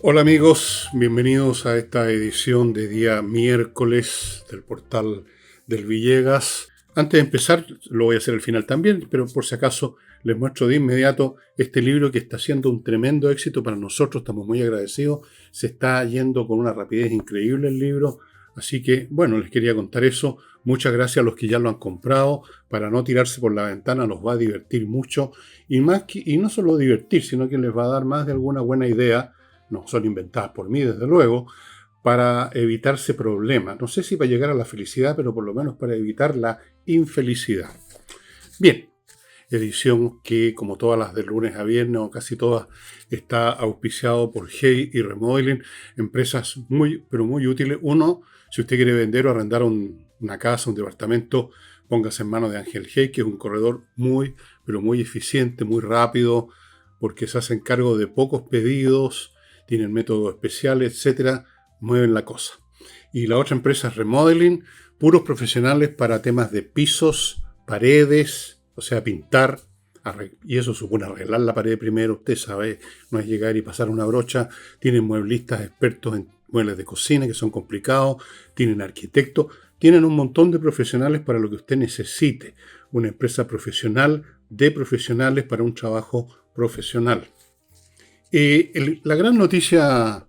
Hola amigos, bienvenidos a esta edición de día miércoles del portal del Villegas. Antes de empezar, lo voy a hacer al final también, pero por si acaso les muestro de inmediato este libro que está siendo un tremendo éxito para nosotros, estamos muy agradecidos, se está yendo con una rapidez increíble el libro, así que bueno, les quería contar eso. Muchas gracias a los que ya lo han comprado, para no tirarse por la ventana, los va a divertir mucho y no solo divertir, sino que les va a dar más de alguna buena idea. No son inventadas por mí, desde luego, para evitarse problemas. No sé si para llegar a la felicidad, pero por lo menos para evitar la infelicidad. Bien, edición que, como todas las de lunes a viernes, o casi todas, está auspiciado por Hey y Remodeling, empresas muy, pero muy útiles. Uno, si usted quiere vender o arrendar una casa, un departamento, póngase en manos de Ángel Hey, que es un corredor muy, pero muy eficiente, muy rápido, porque se hacen cargo de pocos pedidos, tienen métodos especiales, etcétera, mueven la cosa. Y la otra empresa es Remodeling, puros profesionales para temas de pisos, paredes, o sea, pintar, y eso supone arreglar la pared primero, usted sabe, no es llegar y pasar una brocha. Tienen mueblistas expertos en muebles de cocina que son complicados, tienen arquitectos, tienen un montón de profesionales para lo que usted necesite. Una empresa profesional de profesionales para un trabajo profesional. La gran noticia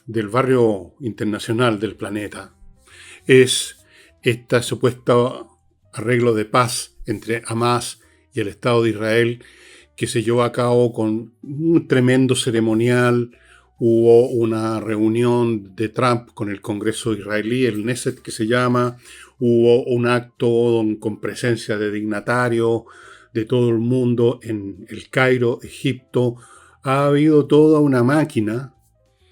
del barrio internacional del planeta es este supuesto arreglo de paz entre Hamas y el Estado de Israel que se llevó a cabo con un tremendo ceremonial. Hubo una reunión de Trump con el Congreso israelí, el Knesset que se llama. Hubo un acto con presencia de dignatarios de todo el mundo en El Cairo, Egipto. Ha habido toda una máquina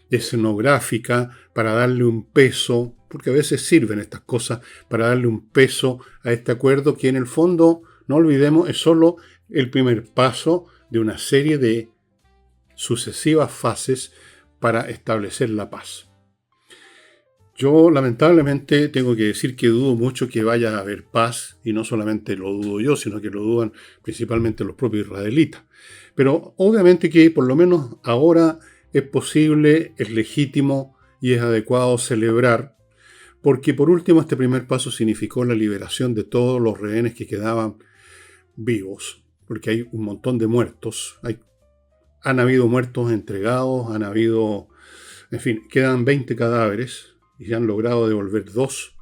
escenográfica para darle un peso, porque a veces sirven estas cosas, para darle un peso a este acuerdo que en el fondo, no olvidemos, es solo el primer paso de una serie de sucesivas fases para establecer la paz. Yo lamentablemente tengo que decir que dudo mucho que vaya a haber paz, y no solamente lo dudo yo, sino que lo dudan principalmente los propios israelitas. Pero obviamente que por lo menos ahora es posible, es legítimo y es adecuado celebrar, porque por último este primer paso significó la liberación de todos los rehenes que quedaban vivos, porque hay un montón de muertos. Han habido muertos entregados, en fin, quedan 20 cadáveres y se han logrado devolver 2.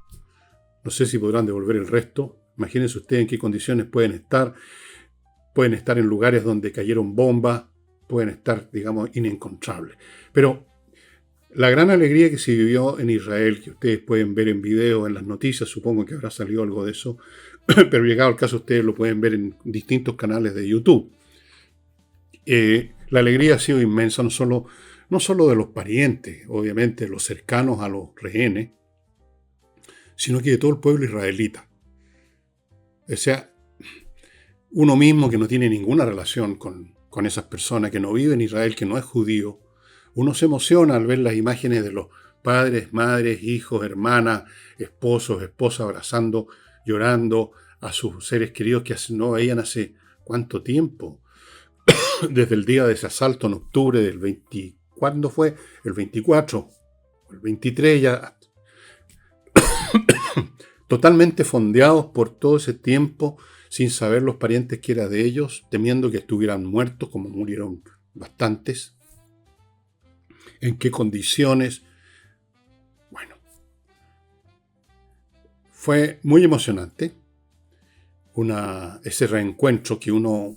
No sé si podrán devolver el resto. Imagínense ustedes en qué condiciones pueden estar. Pueden estar en lugares donde cayeron bombas, pueden estar, digamos, inencontrables. Pero la gran alegría que se vivió en Israel, que ustedes pueden ver en video, en las noticias, supongo que habrá salido algo de eso, pero llegado el caso ustedes lo pueden ver en distintos canales de YouTube. La alegría ha sido inmensa, no solo de los parientes, obviamente los cercanos a los rehenes, sino que de todo el pueblo israelita. O sea, uno mismo que no tiene ninguna relación con esas personas, que no vive en Israel, que no es judío, uno se emociona al ver las imágenes de los padres, madres, hijos, hermanas, esposos, esposas abrazando, llorando a sus seres queridos que no veían hace cuánto tiempo. Desde el día de ese asalto en octubre del 20, ¿cuándo fue? El 24, el 23 ya, totalmente fondeados por todo ese tiempo, sin saber los parientes que era de ellos, temiendo que estuvieran muertos, como murieron bastantes. ¿En qué condiciones? Bueno, fue muy emocionante ese reencuentro que uno,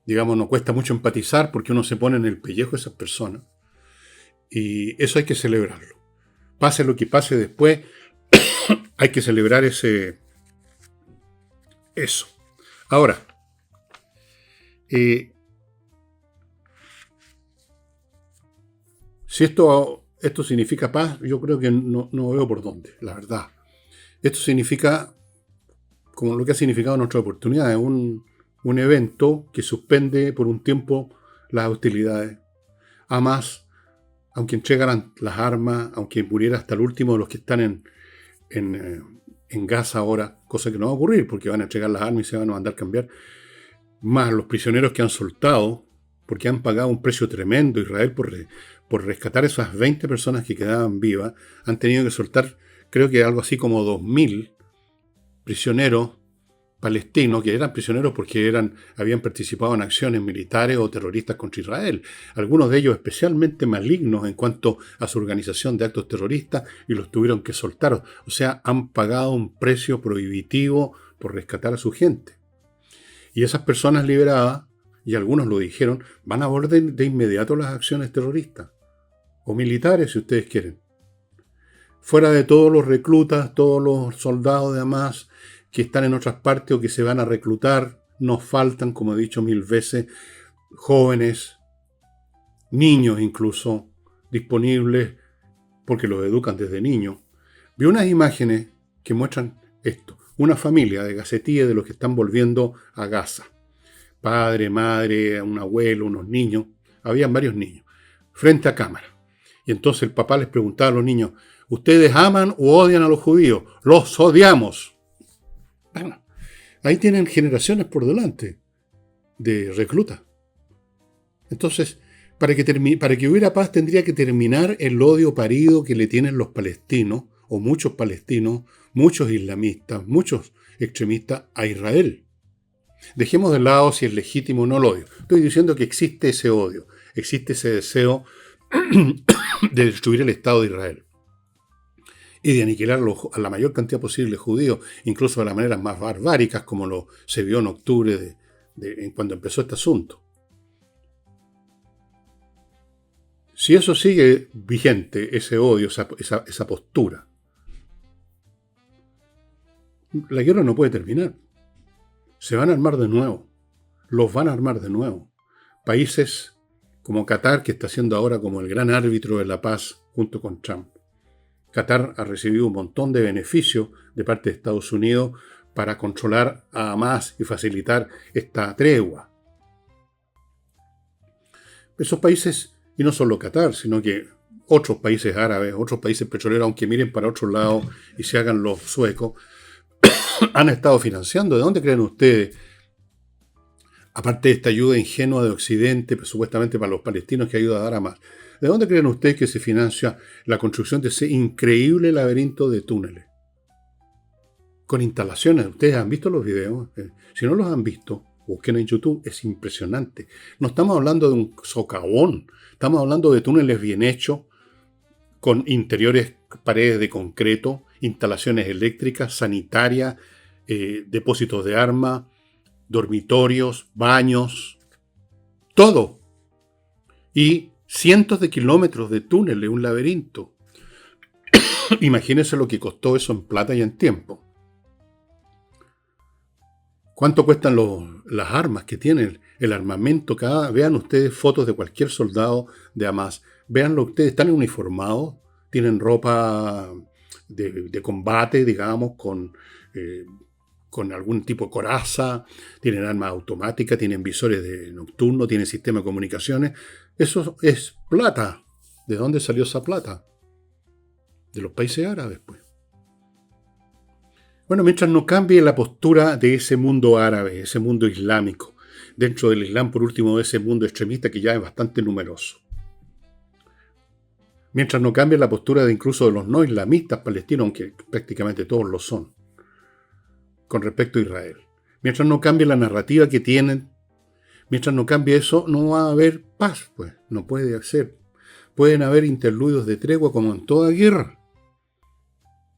digamos, nos cuesta mucho empatizar porque uno se pone en el pellejo de esas personas. Y eso hay que celebrarlo. Pase lo que pase después, hay que celebrar eso. Ahora, si esto significa paz, yo creo que no veo por dónde, la verdad. Esto significa, como lo que ha significado nuestra oportunidad, es un evento que suspende por un tiempo las hostilidades. Hamas, aunque entregaran las armas, aunque muriera hasta el último de los que están en Gaza ahora, cosa que no va a ocurrir porque van a entregar las armas y se van a mandar a cambiar, más los prisioneros que han soltado, porque han pagado un precio tremendo Israel por rescatar esas 20 personas que quedaban vivas, han tenido que soltar, creo que algo así como 2.000 prisioneros palestinos, que eran prisioneros porque habían participado en acciones militares o terroristas contra Israel. Algunos de ellos especialmente malignos en cuanto a su organización de actos terroristas, y los tuvieron que soltar. O sea, han pagado un precio prohibitivo por rescatar a su gente. Y esas personas liberadas, y algunos lo dijeron, van a abordar de inmediato las acciones terroristas. O militares, si ustedes quieren. Fuera de todos los reclutas, todos los soldados de Hamas que están en otras partes o que se van a reclutar, nos faltan, como he dicho 1000 veces, jóvenes, niños incluso, disponibles, porque los educan desde niños. Vi unas imágenes que muestran esto. Una familia de gacetíes de los que están volviendo a Gaza. Padre, madre, un abuelo, unos niños. Habían varios niños, frente a cámara. Y entonces el papá les preguntaba a los niños, ¿ustedes aman o odian a los judíos? ¡Los odiamos! Bueno, ahí tienen generaciones por delante de reclutas. Entonces, para que hubiera paz tendría que terminar el odio parido que le tienen los palestinos, o muchos palestinos, muchos islamistas, muchos extremistas a Israel. Dejemos de lado si es legítimo o no el odio. Estoy diciendo que existe ese odio, existe ese deseo de destruir el Estado de Israel y de aniquilar a la mayor cantidad posible de judíos, incluso de las maneras más barbáricas, como se vio en octubre cuando empezó este asunto. Si eso sigue vigente, ese odio, esa postura, la guerra no puede terminar. Se van a armar de nuevo. Los van a armar de nuevo. Países como Qatar, que está siendo ahora como el gran árbitro de la paz junto con Trump. Qatar ha recibido un montón de beneficios de parte de Estados Unidos para controlar a Hamas y facilitar esta tregua. Esos países, y no solo Qatar, sino que otros países árabes, otros países petroleros, aunque miren para otro lado y se hagan los suecos, han estado financiando. ¿De dónde creen ustedes? Aparte de esta ayuda ingenua de Occidente, supuestamente para los palestinos que ayuda a dar a más, ¿de dónde creen ustedes que se financia la construcción de ese increíble laberinto de túneles? Con instalaciones. ¿Ustedes han visto los videos? Si no los han visto, busquen en YouTube. Es impresionante. No estamos hablando de un socavón. Estamos hablando de túneles bien hechos, con interiores, paredes de concreto, instalaciones eléctricas, sanitarias, depósitos de armas, dormitorios, baños, todo. Y cientos de kilómetros de túneles, un laberinto. Imagínense lo que costó eso en plata y en tiempo. ¿Cuánto cuestan las armas que tienen? El armamento. Vean ustedes fotos de cualquier soldado de Hamas. Veanlo ustedes, están uniformados, tienen ropa de combate, digamos, con algún tipo de coraza, tienen armas automáticas, tienen visores de nocturno, tienen sistema de comunicaciones. Eso es plata. ¿De dónde salió esa plata? De los países árabes, pues. Bueno, mientras no cambie la postura de ese mundo árabe, ese mundo islámico, dentro del Islam, por último, de ese mundo extremista que ya es bastante numeroso. Mientras no cambie la postura incluso de los no islamistas palestinos, aunque prácticamente todos lo son, con respecto a Israel. Mientras no cambie la narrativa que tienen, mientras no cambie eso, no va a haber paz, pues, no puede ser. Pueden haber interludios de tregua como en toda guerra.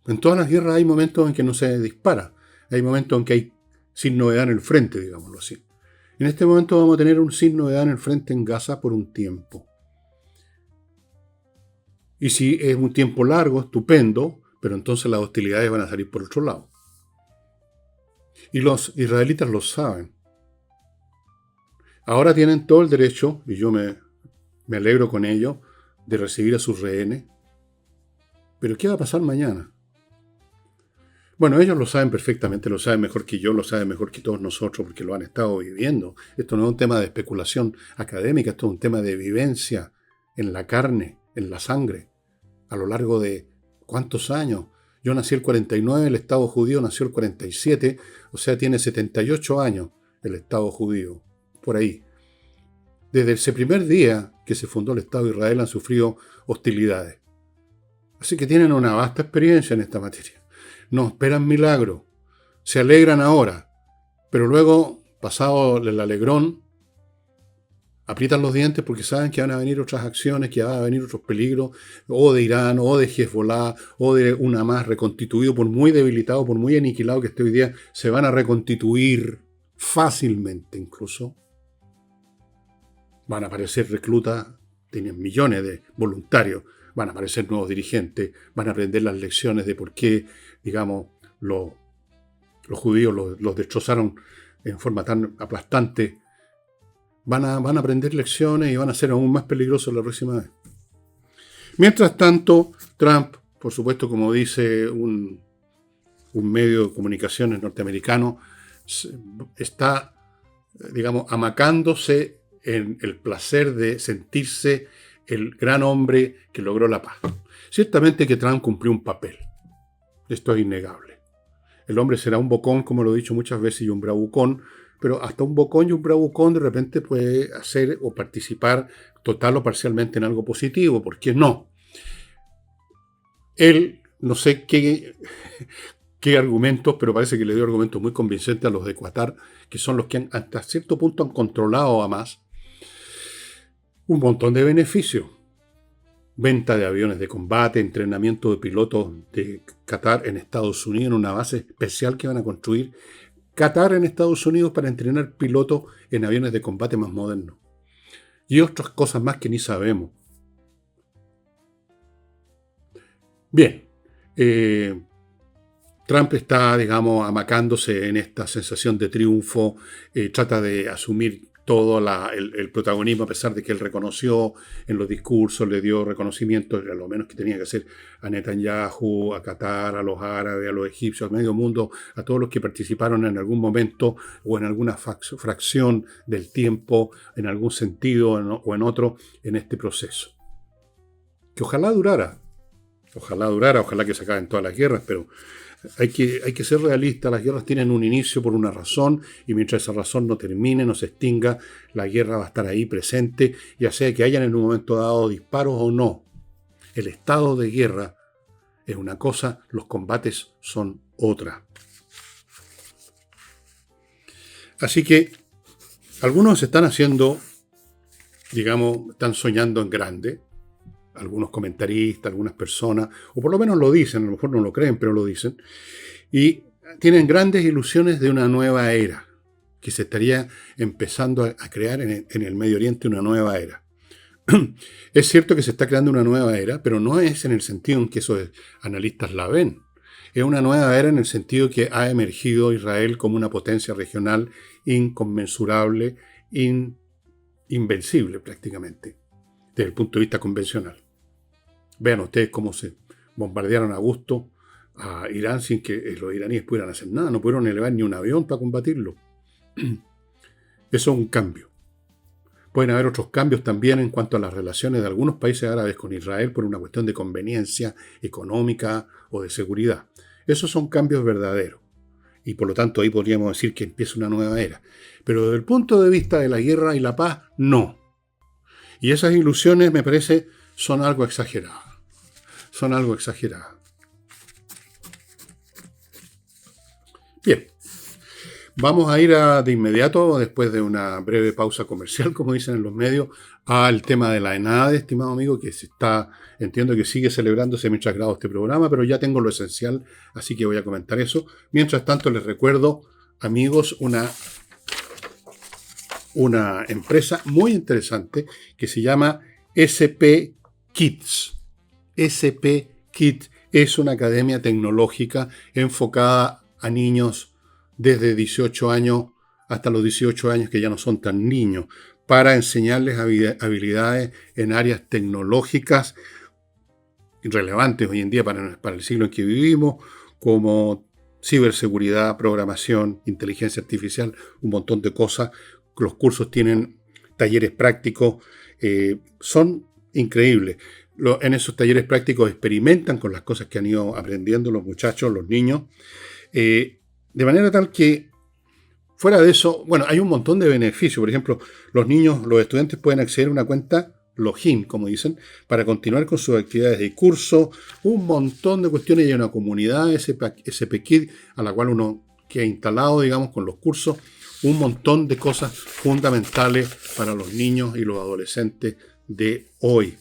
En todas las guerras hay momentos en que no se dispara, hay momentos en que hay sin novedad en el frente, digámoslo así. En este momento vamos a tener un sin novedad en el frente en Gaza por un tiempo. Y si es un tiempo largo, estupendo, pero entonces las hostilidades van a salir por otro lado. Y los israelitas lo saben. Ahora tienen todo el derecho, y yo me alegro con ello, de recibir a sus rehenes. Pero ¿qué va a pasar mañana? Bueno, ellos lo saben perfectamente, lo saben mejor que yo, lo saben mejor que todos nosotros, porque lo han estado viviendo. Esto no es un tema de especulación académica, esto es un tema de vivencia en la carne, en la sangre, a lo largo de ¿cuántos años? Yo nací el 49, el Estado judío nació el 47, o sea, tiene 78 años el Estado judío, por ahí. desde ese primer día que se fundó el Estado de Israel han sufrido hostilidades. Así que tienen una vasta experiencia en esta materia. No esperan milagros, se alegran ahora, pero luego, pasado el alegrón, aprietan los dientes porque saben que van a venir otras acciones, que van a venir otros peligros, o de Irán, o de Hezbollah, o de un Hamas reconstituido, por muy debilitado, por muy aniquilado que esté hoy día, se van a reconstituir fácilmente incluso. Van a aparecer reclutas, tienen millones de voluntarios, van a aparecer nuevos dirigentes, van a aprender las lecciones de por qué, digamos, los judíos los destrozaron en forma tan aplastante. Van a aprender lecciones y van a ser aún más peligrosos la próxima vez. Mientras tanto, Trump, por supuesto, como dice un medio de comunicaciones norteamericano, está, digamos, amacándose en el placer de sentirse el gran hombre que logró la paz. Ciertamente que Trump cumplió un papel. Esto es innegable. El hombre será un bocón, como lo he dicho muchas veces, y un bravucón, pero hasta un bocón y un bravucón de repente puede hacer o participar total o parcialmente en algo positivo. ¿Por qué no? Él, no sé qué argumentos, pero parece que le dio argumentos muy convincentes a los de Qatar, que son los que hasta cierto punto han controlado a Hamas, un montón de beneficios. Venta de aviones de combate, entrenamiento de pilotos de Qatar en Estados Unidos, en una base especial que van a construir Qatar en Estados Unidos para entrenar pilotos en aviones de combate más modernos. Y otras cosas más que ni sabemos. Bien, Trump está, digamos, amacándose en esta sensación de triunfo, trata de asumir todo el protagonismo, a pesar de que él reconoció en los discursos, le dio reconocimiento, a lo menos que tenía que hacer a Netanyahu, a Qatar, a los árabes, a los egipcios, al medio mundo, a todos los que participaron en algún momento o en alguna fracción del tiempo, en algún sentido o en otro, en este proceso. Que ojalá durara, ojalá que se acaben todas las guerras, pero hay que ser realistas. Las guerras tienen un inicio por una razón, y mientras esa razón no termine, no se extinga, la guerra va a estar ahí presente, ya sea que hayan en un momento dado disparos o no. El estado de guerra es una cosa, los combates son otra. Así que algunos están haciendo, digamos, están soñando en grande. Algunos comentaristas, algunas personas, o por lo menos lo dicen, a lo mejor no lo creen, pero lo dicen, y tienen grandes ilusiones de una nueva era, que se estaría empezando a crear en el Medio Oriente, una nueva era. Es cierto que se está creando una nueva era, pero no es en el sentido en que esos analistas la ven. Es una nueva era en el sentido que ha emergido Israel como una potencia regional inconmensurable, invencible prácticamente, desde el punto de vista convencional. Vean ustedes cómo se bombardearon a gusto a Irán sin que los iraníes pudieran hacer nada. No pudieron elevar ni un avión para combatirlo. Eso es un cambio. Pueden haber otros cambios también en cuanto a las relaciones de algunos países árabes con Israel por una cuestión de conveniencia económica o de seguridad. Esos son cambios verdaderos. Y por lo tanto ahí podríamos decir que empieza una nueva era. Pero desde el punto de vista de la guerra y la paz, no. Y esas ilusiones, me parece, son algo exageradas. Son algo exageradas. Bien. Vamos a ir de inmediato, después de una breve pausa comercial, como dicen en los medios, al tema de la ENADE, estimado amigo, que entiendo que sigue celebrándose mientras grabo este programa, pero ya tengo lo esencial, así que voy a comentar eso. Mientras tanto, les recuerdo, amigos, una empresa muy interesante que se llama SP Kids. SP Kids es una academia tecnológica enfocada a niños desde 18 años hasta los 18 años, que ya no son tan niños, para enseñarles habilidades en áreas tecnológicas relevantes hoy en día para el siglo en que vivimos, como ciberseguridad, programación, inteligencia artificial, un montón de cosas. Los cursos tienen talleres prácticos, son increíbles. En esos talleres prácticos experimentan con las cosas que han ido aprendiendo los muchachos, los niños, de manera tal que Fuera de eso, bueno, hay un montón de beneficios. Por ejemplo, los estudiantes pueden acceder a una cuenta login, como dicen, para continuar con sus actividades de curso, un montón de cuestiones. Hay una comunidad, SPKid, a la cual uno queda instalado, digamos, con los cursos, un montón de cosas fundamentales para los niños y los adolescentes de hoy.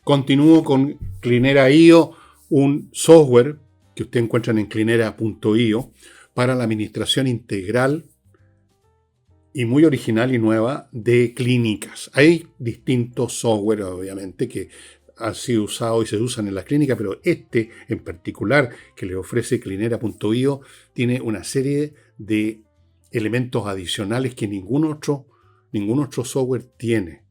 Continúo con Clinera.io, un software que ustedes encuentran en clinera.io para la administración integral y muy original y nueva de clínicas. Hay distintos software, obviamente, que han sido usados y se usan en las clínicas, pero este en particular que le ofrece Clinera.io tiene una serie de elementos adicionales que ningún otro software tiene.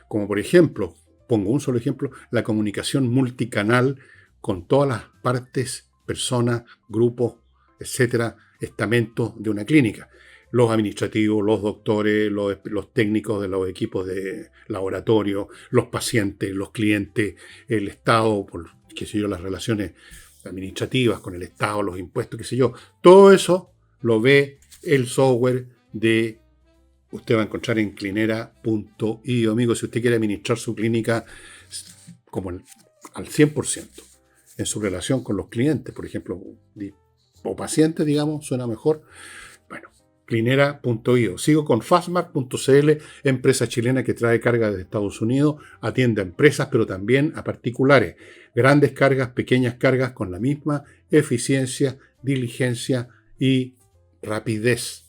Como por ejemplo, pongo un solo ejemplo, la comunicación multicanal con todas las partes, personas, grupos, etcétera, estamentos de una clínica. Los administrativos, los doctores, los técnicos de los equipos de laboratorio, los pacientes, los clientes, el Estado, las relaciones administrativas con el Estado, los impuestos, qué sé yo. Todo eso lo ve el software de usted va a encontrar en clinera.io, amigo, si usted quiere administrar su clínica como al 100% en su relación con los clientes, por ejemplo, o pacientes, digamos, suena mejor. Bueno, clinera.io. Sigo con fastmark.cl, empresa chilena que trae carga desde Estados Unidos, atiende a empresas, pero también a particulares. Grandes cargas, pequeñas cargas, con la misma eficiencia, diligencia y rapidez.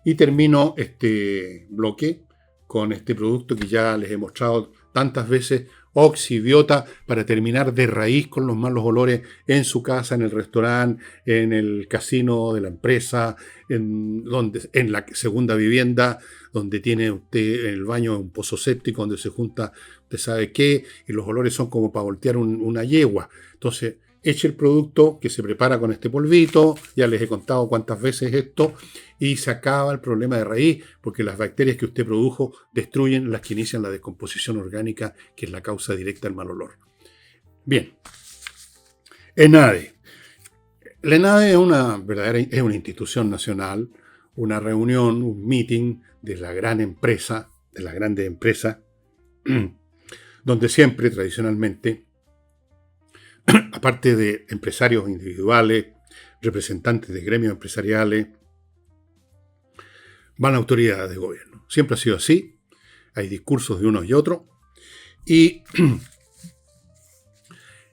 Y termino este bloque con este producto que ya les he mostrado tantas veces, Oxibiota, para terminar de raíz con los malos olores en su casa, en el restaurante, en el casino de la empresa, en la segunda vivienda, donde tiene usted en el baño un pozo séptico donde se junta usted sabe qué, y los olores son como para voltear una yegua. Entonces, eche el producto que se prepara con este polvito, ya les he contado cuántas veces esto, y se acaba el problema de raíz, porque las bacterias que usted produjo destruyen las que inician la descomposición orgánica, que es la causa directa del mal olor. Bien, ENADE. La ENADE es una institución nacional, una reunión, un meeting de la gran empresa, de las grandes empresas, donde siempre, tradicionalmente, aparte de empresarios individuales, representantes de gremios empresariales, van autoridades de gobierno. Siempre ha sido así. Hay discursos de unos y otros. Y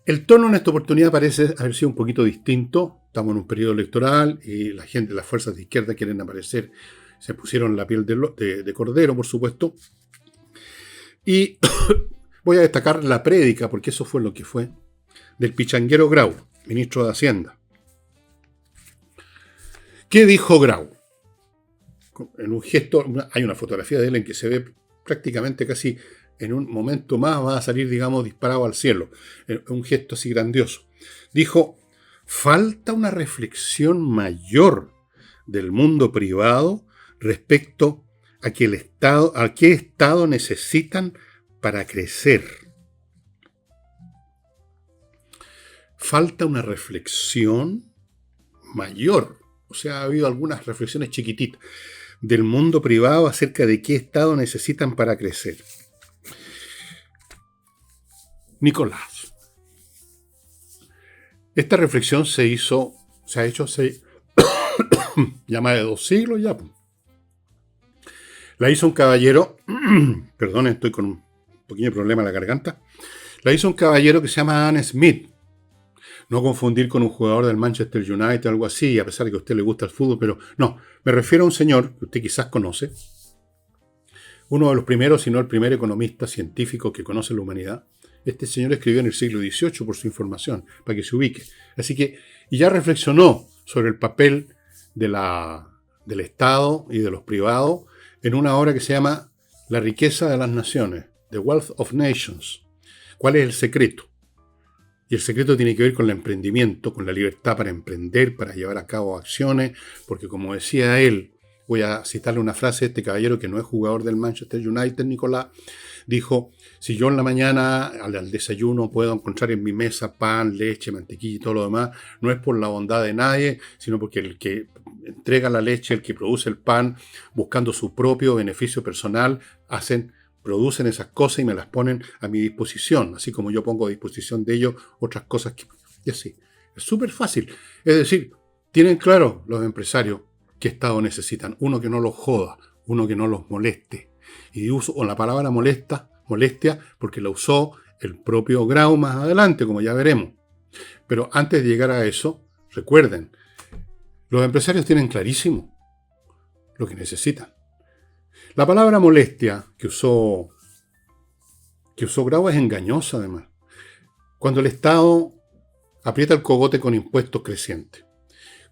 el tono en esta oportunidad parece haber sido un poquito distinto. Estamos en un periodo electoral y la gente, las fuerzas de izquierda quieren aparecer. Se pusieron la piel de cordero, por supuesto. Y voy a destacar la prédica, porque eso fue lo que fue, del pichanguero Grau, ministro de Hacienda. ¿Qué dijo Grau? En un gesto, hay una fotografía de él en que se ve prácticamente casi en un momento más va a salir, digamos, disparado al cielo. Un gesto así grandioso. Dijo, falta una reflexión mayor del mundo privado respecto a qué Estado necesitan para crecer. Falta una reflexión mayor. O sea, ha habido algunas reflexiones chiquititas del mundo privado acerca de qué Estado necesitan para crecer. Nicolás. Esta reflexión se ha hecho hace ya más de 2 siglos ya. La hizo un caballero, perdón, estoy con un pequeño problema en la garganta. La hizo un caballero que se llama Adam Smith. No confundir con un jugador del Manchester United o algo así, a pesar de que a usted le gusta el fútbol, pero no. Me refiero a un señor que usted quizás conoce, uno de los primeros, si no el primer economista científico que conoce la humanidad. Este señor escribió en el siglo XVIII, por su información, para que se ubique. Así que, y ya reflexionó sobre el papel del Estado y de los privados en una obra que se llama La riqueza de las naciones, The Wealth of Nations. ¿Cuál es el secreto? Y el secreto tiene que ver con el emprendimiento, con la libertad para emprender, para llevar a cabo acciones, porque como decía él, Voy a citarle una frase de este caballero que no es jugador del Manchester United, Nicolás. Dijo, si yo en la mañana al desayuno puedo encontrar en mi mesa pan, leche, mantequilla y todo lo demás, no es por la bondad de nadie, sino porque el que entrega la leche, el que produce el pan, buscando su propio beneficio personal, producen esas cosas y me las ponen a mi disposición, así como yo pongo a disposición de ellos otras cosas y así. Es súper fácil. Es decir, tienen claro los empresarios qué Estado necesitan. Uno que no los joda, uno que no los moleste. Y uso la palabra molestia, porque la usó el propio Grau más adelante, como ya veremos. Pero antes de llegar a eso, recuerden, los empresarios tienen clarísimo lo que necesitan. La palabra molestia que usó Grau es engañosa, además. Cuando el Estado aprieta el cogote con impuestos crecientes,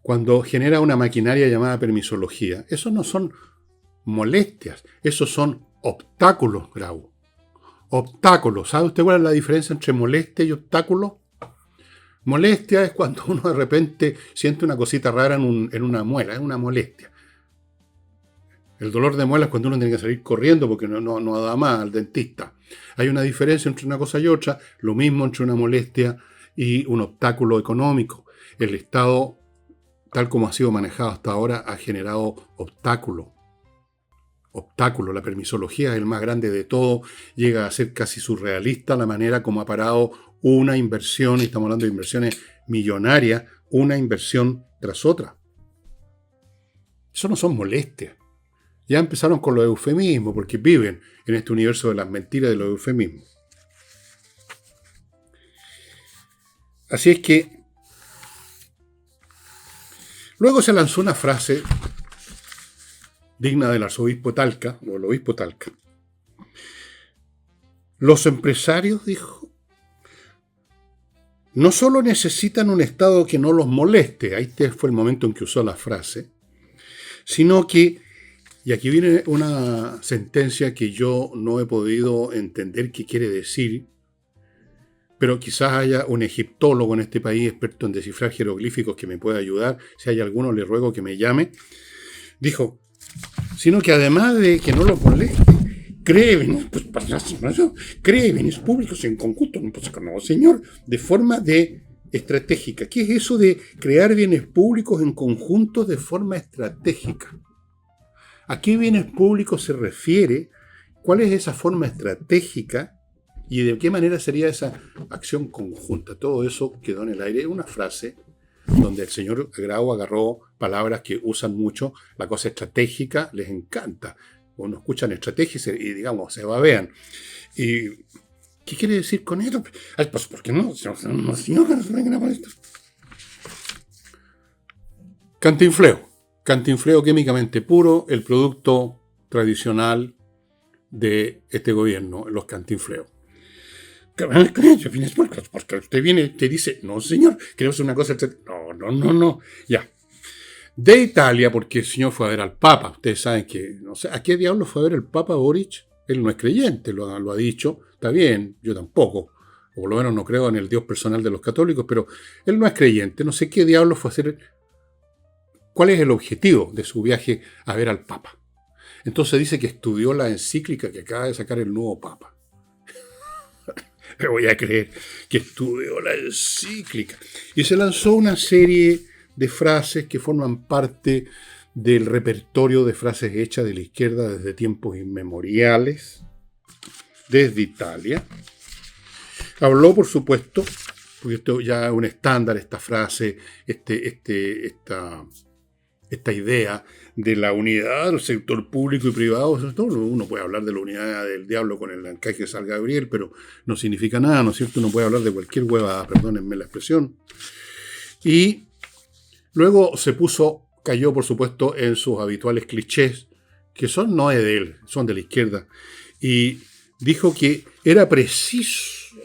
cuando genera una maquinaria llamada permisología, eso no son molestias, esos son obstáculos, Grau. Obstáculos. ¿Sabe usted cuál es la diferencia entre molestia y obstáculo? Molestia es cuando uno de repente siente una cosita rara en una muela, es una molestia. El dolor de muela es cuando uno tiene que salir corriendo porque no da más al dentista. Hay una diferencia entre una cosa y otra, lo mismo entre una molestia y un obstáculo económico. El Estado, tal como ha sido manejado hasta ahora, ha generado obstáculos. La permisología es el más grande de todo, llega a ser casi surrealista la manera como ha parado una inversión, y estamos hablando de inversiones millonarias, una inversión tras otra. Eso no son molestias. Ya empezaron con los eufemismos, porque viven en este universo de las mentiras de los eufemismos. Así es que luego se lanzó una frase digna del arzobispo Talca, o el obispo Talca. Los empresarios, dijo, no solo necesitan un Estado que no los moleste, ahí fue el momento en que usó la frase, sino que, y aquí viene una sentencia que yo no he podido entender qué quiere decir, pero quizás haya un egiptólogo en este país experto en descifrar jeroglíficos que me pueda ayudar. Si hay alguno, le ruego que me llame. Dijo, sino que además de que no lo moleste, cree bienes públicos en conjunto, no, señor, de forma estratégica. ¿Qué es eso de crear bienes públicos en conjunto de forma estratégica? ¿A qué bienes públicos se refiere? ¿Cuál es esa forma estratégica? ¿Y de qué manera sería esa acción conjunta? Todo eso quedó en el aire. Una frase donde el señor Grau agarró palabras que usan mucho. La cosa estratégica les encanta. Uno escuchan estrategia y digamos, se babean. ¿Y qué quiere decir con esto? Ay, pues, ¿por qué no? No, señor, Cantinfleo. Cantinfleo químicamente puro, el producto tradicional de este gobierno, los cantinfleos. Porque usted viene y te dice, no señor, queremos una cosa. No, ya. De Italia, porque el señor fue a ver al Papa. Ustedes saben que, no sé, ¿a qué diablo fue a ver el Papa Boric? Él no es creyente, lo ha dicho. Está bien, yo tampoco. O por lo menos no creo en el Dios personal de los católicos, pero él no es creyente. No sé qué diablo fue a hacer. ¿Cuál es el objetivo de su viaje a ver al Papa? Entonces dice que estudió la encíclica que acaba de sacar el nuevo Papa. Me voy a creer que estudió la encíclica. Y se lanzó una serie de frases que forman parte del repertorio de frases hechas de la izquierda desde tiempos inmemoriales, desde Italia. Habló, por supuesto, porque esto ya es un estándar, esta frase, esta idea de la unidad del sector público y privado. Uno puede hablar de la unidad del diablo con el arcángel de San Gabriel, pero no significa nada, ¿no es cierto? Uno puede hablar de cualquier huevada, perdónenme la expresión. Y luego cayó, por supuesto, en sus habituales clichés, que no es de él, son de la izquierda, y dijo que era preciso,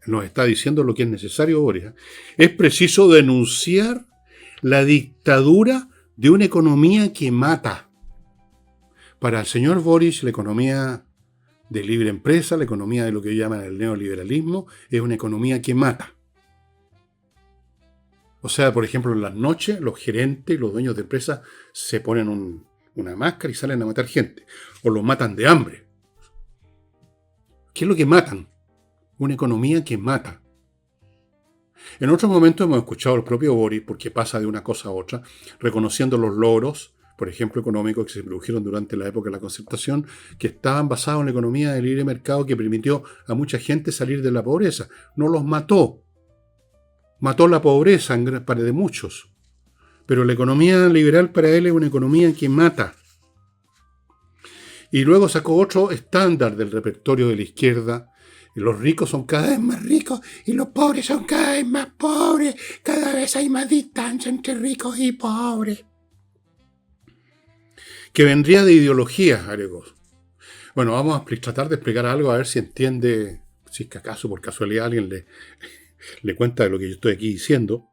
nos está diciendo lo que es necesario, Boris, es preciso denunciar la dictadura de una economía que mata. Para el señor Boris, la economía de libre empresa, la economía de lo que llaman el neoliberalismo, es una economía que mata. O sea, por ejemplo, en las noches los gerentes y los dueños de empresas se ponen una máscara y salen a matar gente. O los matan de hambre. ¿Qué es lo que matan? Una economía que mata. En otros momentos hemos escuchado al propio Boris, porque pasa de una cosa a otra, reconociendo los logros, por ejemplo, económicos que se produjeron durante la época de la Concertación, que estaban basados en la economía del libre mercado que permitió a mucha gente salir de la pobreza. No los mató. Mató la pobreza en gran parte de muchos. Pero la economía liberal para él es una economía que mata. Y luego sacó otro estándar del repertorio de la izquierda. Los ricos son cada vez más ricos y los pobres son cada vez más pobres. Cada vez hay más distancia entre ricos y pobres. Que vendría de ideologías, agregó. Bueno, vamos a tratar de explicar algo a ver si entiende, si es que acaso por casualidad alguien le cuenta de lo que yo estoy aquí diciendo.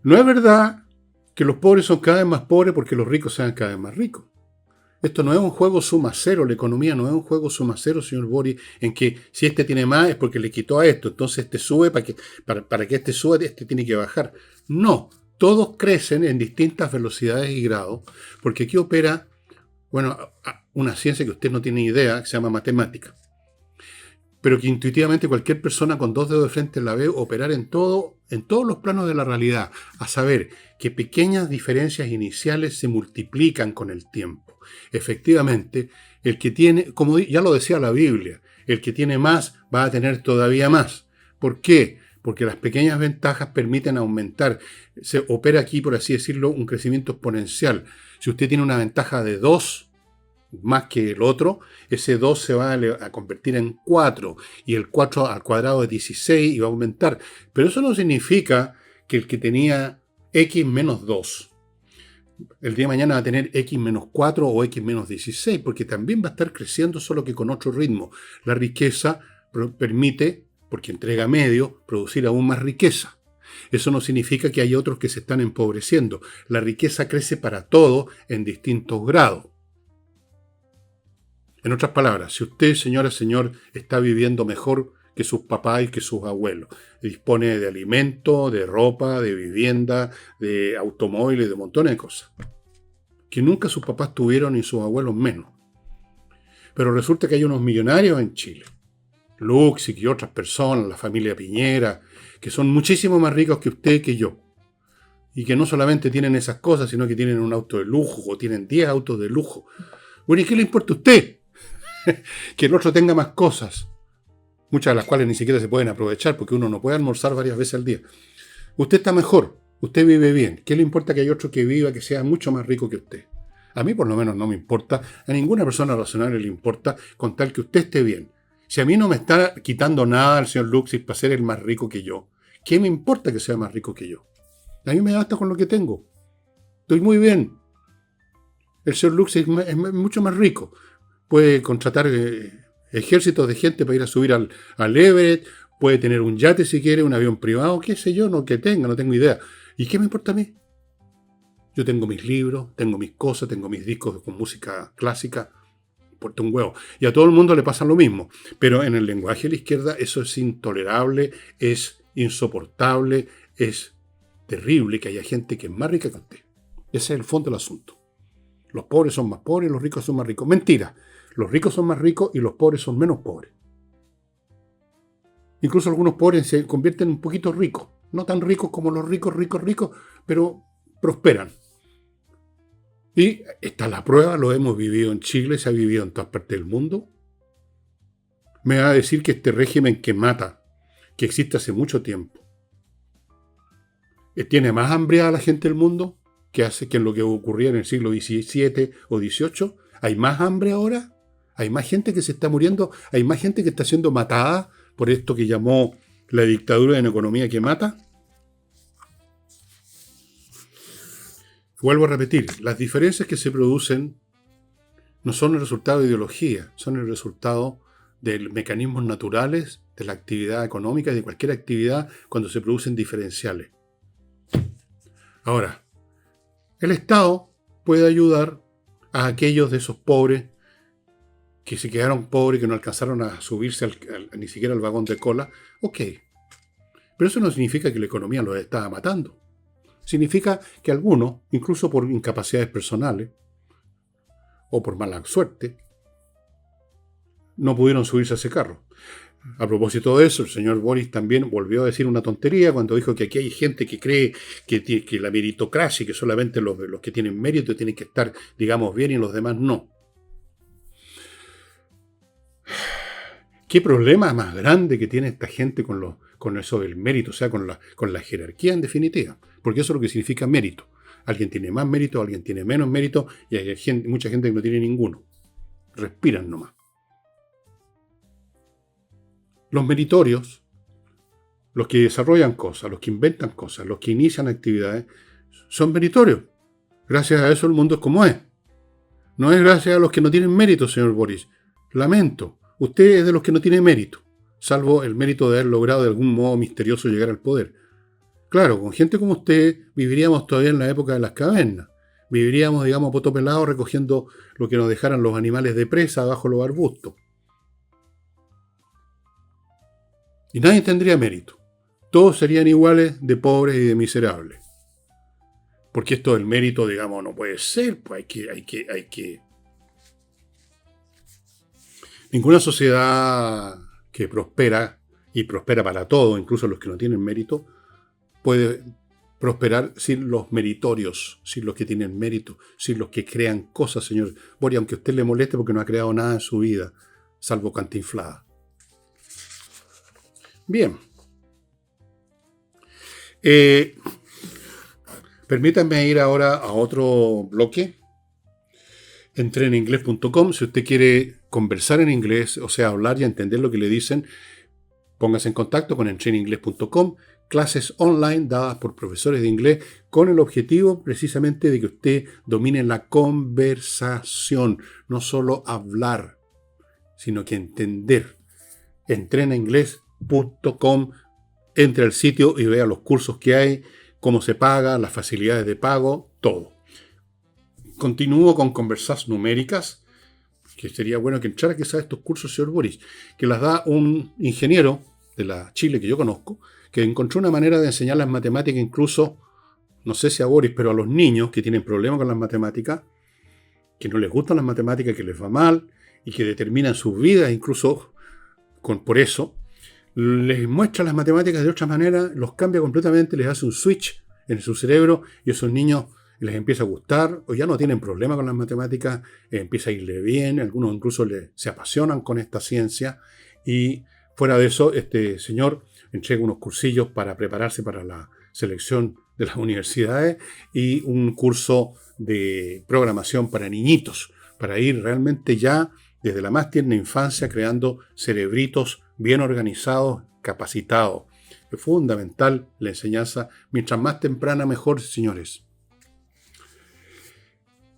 No es verdad que los pobres son cada vez más pobres porque los ricos sean cada vez más ricos. Esto no es un juego suma cero, la economía no es un juego suma cero, señor Boris, en que si este tiene más es porque le quitó a esto, entonces este sube, para que este suba, este tiene que bajar. No, todos crecen en distintas velocidades y grados, porque aquí opera, bueno, una ciencia que usted no tiene idea, que se llama matemática, pero que intuitivamente cualquier persona con dos dedos de frente la ve operar en todos los planos de la realidad, a saber que pequeñas diferencias iniciales se multiplican con el tiempo. Efectivamente, el que tiene, como ya lo decía la Biblia, el que tiene más va a tener todavía más. ¿Por qué? Porque las pequeñas ventajas permiten aumentar. Se opera aquí, por así decirlo, un crecimiento exponencial. Si usted tiene una ventaja de 2 más que el otro, ese 2 se va a convertir en 4 y el 4 al cuadrado es 16 y va a aumentar. Pero eso no significa que el que tenía x menos 2 el día de mañana va a tener x menos 4 o x menos 16, porque también va a estar creciendo, solo que con otro ritmo. La riqueza permite, porque entrega medios, producir aún más riqueza. Eso no significa que hay otros que se están empobreciendo. La riqueza crece para todos en distintos grados. En otras palabras, si usted, señora, señor, está viviendo mejor que sus papás y que sus abuelos, dispone de alimento, de ropa, de vivienda, de automóviles, de montones de cosas, que nunca sus papás tuvieron y sus abuelos menos. Pero resulta que hay unos millonarios en Chile, Luxic y otras personas, la familia Piñera, que son muchísimo más ricos que usted y que yo. Y que no solamente tienen esas cosas, sino que tienen un auto de lujo o tienen 10 autos de lujo. Bueno, ¿y qué le importa a usted? Que el otro tenga más cosas, muchas de las cuales ni siquiera se pueden aprovechar porque uno no puede almorzar varias veces al día. Usted está mejor, usted vive bien. ¿Qué le importa que hay otro que viva, que sea mucho más rico que usted? A mí por lo menos no me importa, a ninguna persona razonable le importa con tal que usted esté bien. Si a mí no me está quitando nada el señor Luxic para ser el más rico que yo, ¿qué me importa que sea más rico que yo? A mí me basta con lo que tengo. Estoy muy bien. El señor Luxic es mucho más rico. Puede contratar ejércitos de gente para ir a subir al Everest, puede tener un yate si quiere, un avión privado, qué sé yo, no tengo idea. ¿Y qué me importa a mí? Yo tengo mis libros, tengo mis cosas, tengo mis discos con música clásica, me importa un huevo. Y a todo el mundo le pasa lo mismo. Pero en el lenguaje de la izquierda eso es intolerable, es insoportable, es terrible que haya gente que es más rica que usted. Ese es el fondo del asunto. Los pobres son más pobres, los ricos son más ricos. Mentira. Los ricos son más ricos y los pobres son menos pobres. Incluso algunos pobres se convierten un poquito ricos. No tan ricos como los ricos, pero prosperan. Y esta es la prueba, lo hemos vivido en Chile, se ha vivido en todas partes del mundo. Me va a decir que este régimen que mata, que existe hace mucho tiempo, ¿tiene más hambre a la gente del mundo que en lo que ocurría en el siglo XVII o XVIII? ¿Hay más hambre ahora? ¿Hay más gente que se está muriendo? ¿Hay más gente que está siendo matada por esto que llamó la dictadura de una economía que mata? Vuelvo a repetir, las diferencias que se producen no son el resultado de ideología, son el resultado de mecanismos naturales de la actividad económica y de cualquier actividad cuando se producen diferenciales. Ahora, el Estado puede ayudar a aquellos de esos pobres que se quedaron pobres, que no alcanzaron a subirse ni siquiera al vagón de cola. Ok, Pero eso no significa que la economía los estaba matando. Significa que algunos, incluso por incapacidades personales o por mala suerte, no pudieron subirse a ese carro. A propósito de eso, el señor Boris también volvió a decir una tontería cuando dijo que aquí hay gente que cree que la meritocracia, que solamente los que tienen mérito tienen que estar, digamos, bien y los demás no. ¿Qué problema más grande que tiene esta gente con eso del mérito? O sea, con la jerarquía en definitiva. Porque eso es lo que significa mérito. Alguien tiene más mérito, alguien tiene menos mérito y hay mucha gente que no tiene ninguno. Respiran nomás. Los meritorios, los que desarrollan cosas, los que inventan cosas, los que inician actividades, son meritorios. Gracias a eso el mundo es como es. No es gracias a los que no tienen mérito, señor Boris. Lamento. Usted es de los que no tiene mérito, salvo el mérito de haber logrado de algún modo misterioso llegar al poder. Claro, con gente como usted viviríamos todavía en la época de las cavernas. Viviríamos, digamos, poto pelado recogiendo lo que nos dejaran los animales de presa bajo los arbustos. Y nadie tendría mérito. Todos serían iguales de pobres y de miserables. Porque esto del mérito, digamos, no puede ser. Pues hay que... Ninguna sociedad que prospera, y prospera para todo, incluso los que no tienen mérito, puede prosperar sin los meritorios, sin los que tienen mérito, sin los que crean cosas, señor Boris, aunque a usted le moleste porque no ha creado nada en su vida, salvo cantinflada. Bien. Permítanme ir ahora a otro bloque. Entreninglés.com. Si usted quiere conversar en inglés, o sea, hablar y entender lo que le dicen, póngase en contacto con entreninglés.com. Clases online dadas por profesores de inglés con el objetivo precisamente de que usted domine la conversación, no solo hablar, sino que entender. Entreninglés.com. Entre al sitio y vea los cursos que hay, cómo se paga, las facilidades de pago, todo. Continúo con conversas numéricas, que sería bueno que entrara quizás a estos cursos, señor Boris, que las da un ingeniero de la Chile que yo conozco, que encontró una manera de enseñar las matemáticas incluso, no sé si a Boris, pero a los niños que tienen problemas con las matemáticas, que no les gustan las matemáticas, que les va mal y que determinan sus vidas incluso por eso, les muestra las matemáticas de otra manera, los cambia completamente, les hace un switch en su cerebro y esos niños les empieza a gustar, o ya no tienen problema con las matemáticas, empieza a irle bien, algunos incluso se apasionan con esta ciencia, y fuera de eso, este señor entrega unos cursillos para prepararse para la selección de las universidades y un curso de programación para niñitos, para ir realmente ya desde la más tierna infancia creando cerebritos bien organizados, capacitados. Es fundamental la enseñanza, mientras más temprana mejor, señores.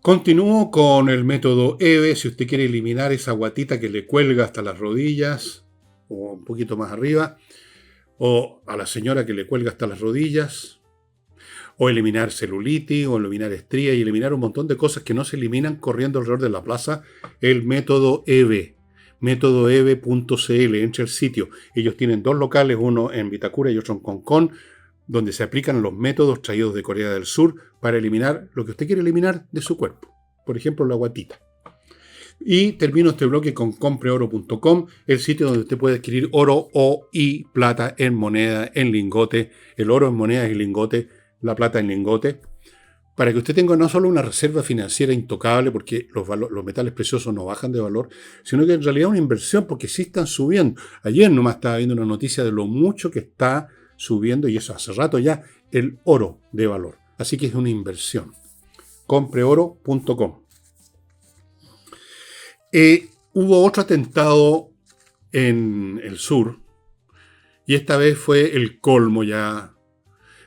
Continúo con el método EVE. Si usted quiere eliminar esa guatita que le cuelga hasta las rodillas, o un poquito más arriba, o a la señora que le cuelga hasta las rodillas, o eliminar celulitis, o eliminar estrías, y eliminar un montón de cosas que no se eliminan corriendo alrededor de la plaza, el método EVE. métodoeve.cl, entre el sitio. Ellos tienen 2 locales, uno en Vitacura y otro en Concón, donde se aplican los métodos traídos de Corea del Sur para eliminar lo que usted quiere eliminar de su cuerpo. Por ejemplo, la guatita. Y termino este bloque con compreoro.com, el sitio donde usted puede adquirir oro y plata en moneda, en lingote, el oro en monedas y lingote, la plata en lingote, para que usted tenga no solo una reserva financiera intocable, porque los metales preciosos no bajan de valor, sino que en realidad una inversión, porque sí están subiendo. Ayer nomás estaba viendo una noticia de lo mucho que está subiendo, y eso hace rato ya, el oro de valor. Así que es una inversión. Compreoro.com. Hubo otro atentado en el sur, y esta vez fue el colmo ya.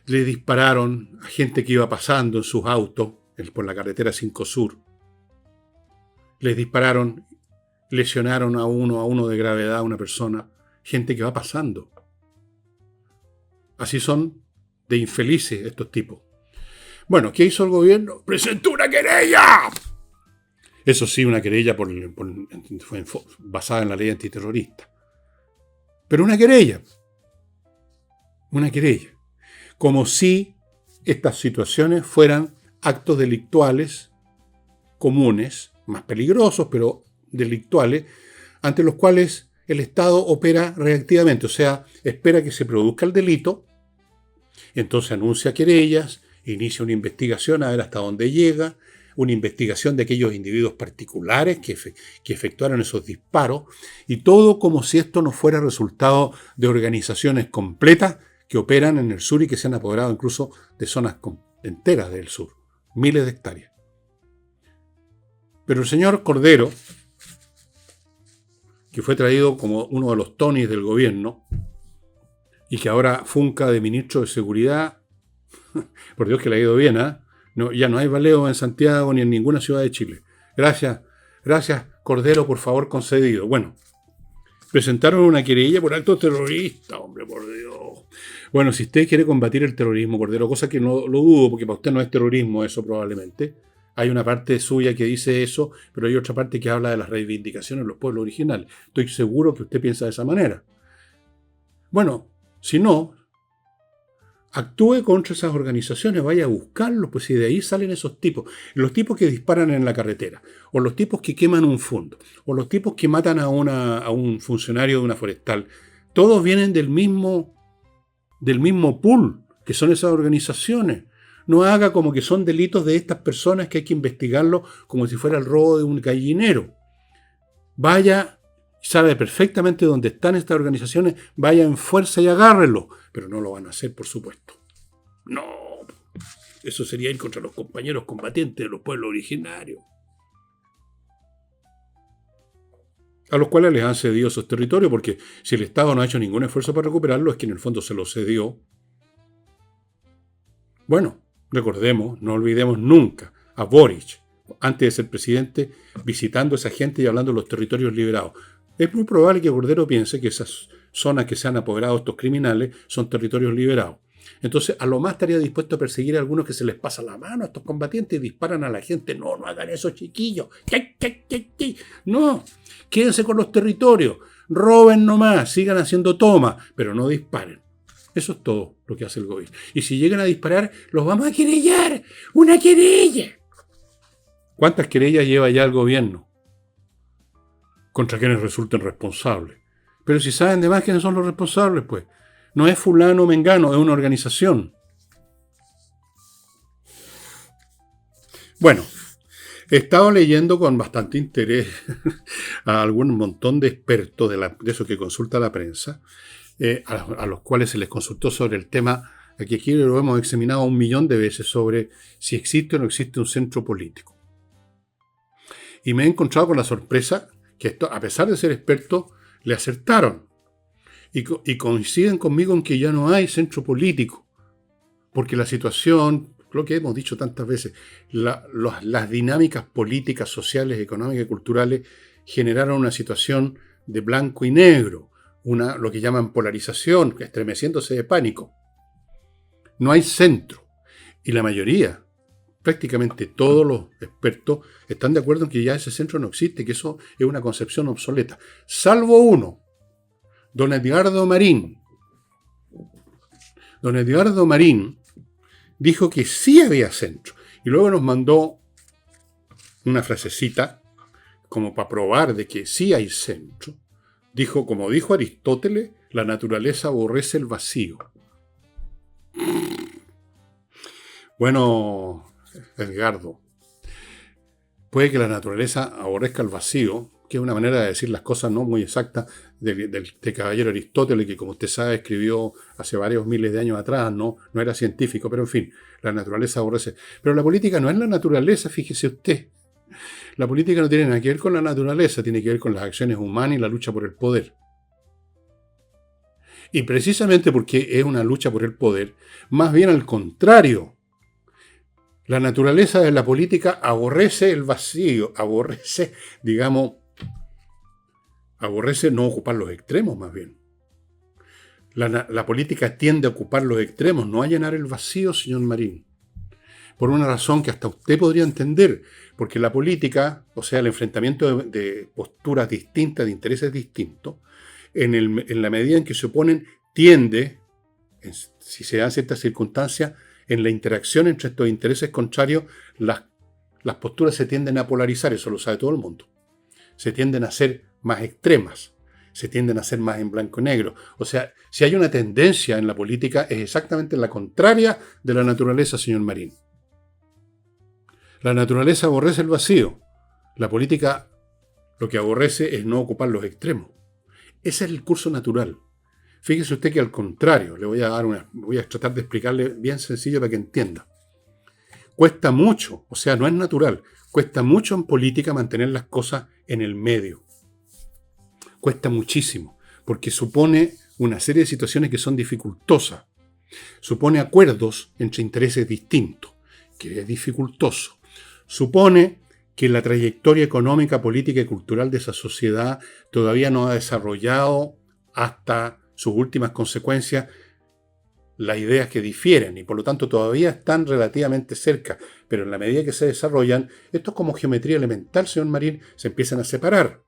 Le dispararon a gente que iba pasando en sus autos por la carretera 5 Sur. Les dispararon, lesionaron a uno de gravedad, a una persona, gente que va pasando. Así son de infelices estos tipos. Bueno, ¿qué hizo el gobierno? ¡Presentó una querella! Eso sí, una querella fue basada en la ley antiterrorista. Pero una querella. una querella. Como si estas situaciones fueran actos delictuales comunes, más peligrosos, pero delictuales, ante los cuales el Estado opera reactivamente, o sea, espera que se produzca el delito, entonces anuncia querellas, inicia una investigación a ver hasta dónde llega, una investigación de aquellos individuos particulares que efectuaron esos disparos, y todo como si esto no fuera resultado de organizaciones completas que operan en el sur y que se han apoderado incluso de zonas enteras del sur, miles de hectáreas. Pero el señor Cordero, que fue traído como uno de los tonis del gobierno y que ahora funca de ministro de Seguridad, por Dios que le ha ido bien, ¿eh? No, ya no hay baleo en Santiago ni en ninguna ciudad de Chile. Gracias, Cordero, por favor, concedido. Bueno, presentaron una querella por actos terroristas, hombre, por Dios. Bueno, si usted quiere combatir el terrorismo, Cordero, cosa que no lo dudo, porque para usted no es terrorismo eso probablemente. Hay una parte suya que dice eso, pero hay otra parte que habla de las reivindicaciones de los pueblos originales. Estoy seguro que usted piensa de esa manera. Bueno, si no, actúe contra esas organizaciones, vaya a buscarlos, pues si de ahí salen esos tipos. Los tipos que disparan en la carretera, o los tipos que queman un fondo, o los tipos que matan a un funcionario de una forestal. Todos vienen del mismo pool, que son esas organizaciones. No haga como que son delitos de estas personas que hay que investigarlo como si fuera el robo de un gallinero. Vaya, sabe perfectamente dónde están estas organizaciones, vaya en fuerza y agárrelo. Pero no lo van a hacer, por supuesto. No, eso sería ir contra los compañeros combatientes de los pueblos originarios, a los cuales les han cedido esos territorios, porque si el Estado no ha hecho ningún esfuerzo para recuperarlo, es que en el fondo se los cedió. Bueno, recordemos, no olvidemos nunca a Boric, antes de ser presidente, visitando a esa gente y hablando de los territorios liberados. Es muy probable que Cordero piense que esas zonas que se han apoderado estos criminales son territorios liberados. Entonces, a lo más estaría dispuesto a perseguir a algunos que se les pasa la mano a estos combatientes y disparan a la gente. No hagan eso, chiquillos. No, quédense con los territorios. Roben nomás, sigan haciendo tomas, pero no disparen. Eso es todo lo que hace el gobierno. Y si llegan a disparar, los vamos a querellar. ¡Una querella! ¿Cuántas querellas lleva ya el gobierno contra quienes resulten responsables? Pero si saben de más quiénes son los responsables, pues. No es fulano o mengano, es una organización. Bueno, he estado leyendo con bastante interés a algún montón de expertos de eso que consulta la prensa, a los cuales se les consultó sobre el tema que aquí lo hemos examinado 1.000.000 de veces, sobre si existe o no existe un centro político. Y me he encontrado con la sorpresa que esto, a pesar de ser expertos, le acertaron. Y coinciden conmigo en que ya no hay centro político, porque la situación, lo que hemos dicho tantas veces, las dinámicas políticas, sociales, económicas y culturales generaron una situación de blanco y negro, lo que llaman polarización, estremeciéndose de pánico. No hay centro. Y la mayoría, prácticamente todos los expertos, están de acuerdo en que ya ese centro no existe, que eso es una concepción obsoleta, salvo uno. Don Edgardo Marín. Don Edgardo Marín dijo que sí había centro. Y luego nos mandó una frasecita como para probar de que sí hay centro. Dijo, como dijo Aristóteles, la naturaleza aborrece el vacío. Bueno, Edgardo, puede que la naturaleza aborrezca el vacío, que es una manera de decir las cosas no muy exacta de caballero Aristóteles, que como usted sabe escribió hace varios miles de años atrás, no era científico, pero en fin, la naturaleza aborrece. Pero la política no es la naturaleza, fíjese usted. La política no tiene nada que ver con la naturaleza, tiene que ver con las acciones humanas y la lucha por el poder. Y precisamente porque es una lucha por el poder, más bien al contrario, la naturaleza de la política aborrece el vacío, aborrece no ocupar los extremos más bien. La política tiende a ocupar los extremos, no a llenar el vacío, señor Marín. Por una razón que hasta usted podría entender, porque la política, o sea, el enfrentamiento de posturas distintas, de intereses distintos, en la medida en que se oponen, tiende si se dan ciertas circunstancias, en la interacción entre estos intereses contrarios, las posturas se tienden a polarizar, eso lo sabe todo el mundo. Se tienden a ser más extremas, se tienden a ser más en blanco y negro. O sea, si hay una tendencia en la política, es exactamente la contraria de la naturaleza, señor Marín. La naturaleza aborrece el vacío. La política lo que aborrece es no ocupar los extremos. Ese es el curso natural. Fíjese usted que al contrario, voy a tratar de explicarle bien sencillo para que entienda. Cuesta mucho, o sea, no es natural, cuesta mucho en política mantener las cosas en el medio. Cuesta muchísimo, porque supone una serie de situaciones que son dificultosas. Supone acuerdos entre intereses distintos, que es dificultoso. Supone que la trayectoria económica, política y cultural de esa sociedad todavía no ha desarrollado hasta sus últimas consecuencias las ideas que difieren y por lo tanto todavía están relativamente cerca, pero en la medida que se desarrollan, esto es como geometría elemental, señor Marín, se empiezan a separar.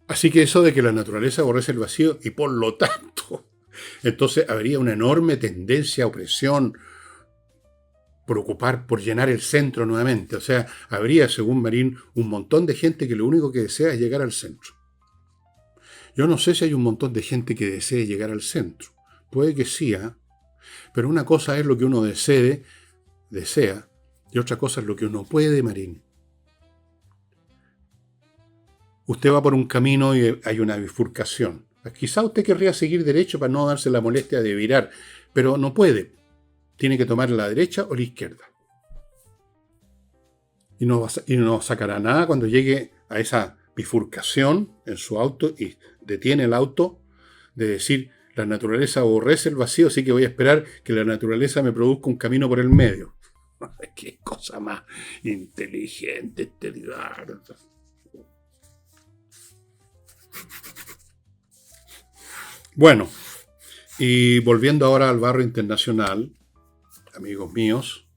Así que eso de que la naturaleza aborrece el vacío y por lo tanto, entonces habría una enorme tendencia a opresión, por llenar el centro nuevamente. O sea, habría, según Marín, un montón de gente que lo único que desea es llegar al centro. Yo no sé si hay un montón de gente que desee llegar al centro. Puede que sí, pero una cosa es lo que uno desea, y otra cosa es lo que uno puede, Marín. Usted va por un camino y hay una bifurcación. Quizá usted querría seguir derecho para no darse la molestia de virar, pero no puede. Tiene que tomar la derecha o la izquierda. Y no sacará nada cuando llegue a esa bifurcación en su auto y detiene el auto de decir, la naturaleza aborrece el vacío, así que voy a esperar que la naturaleza me produzca un camino por el medio. Qué cosa más inteligente este Edgardo. Bueno, y volviendo ahora al barrio internacional, amigos míos,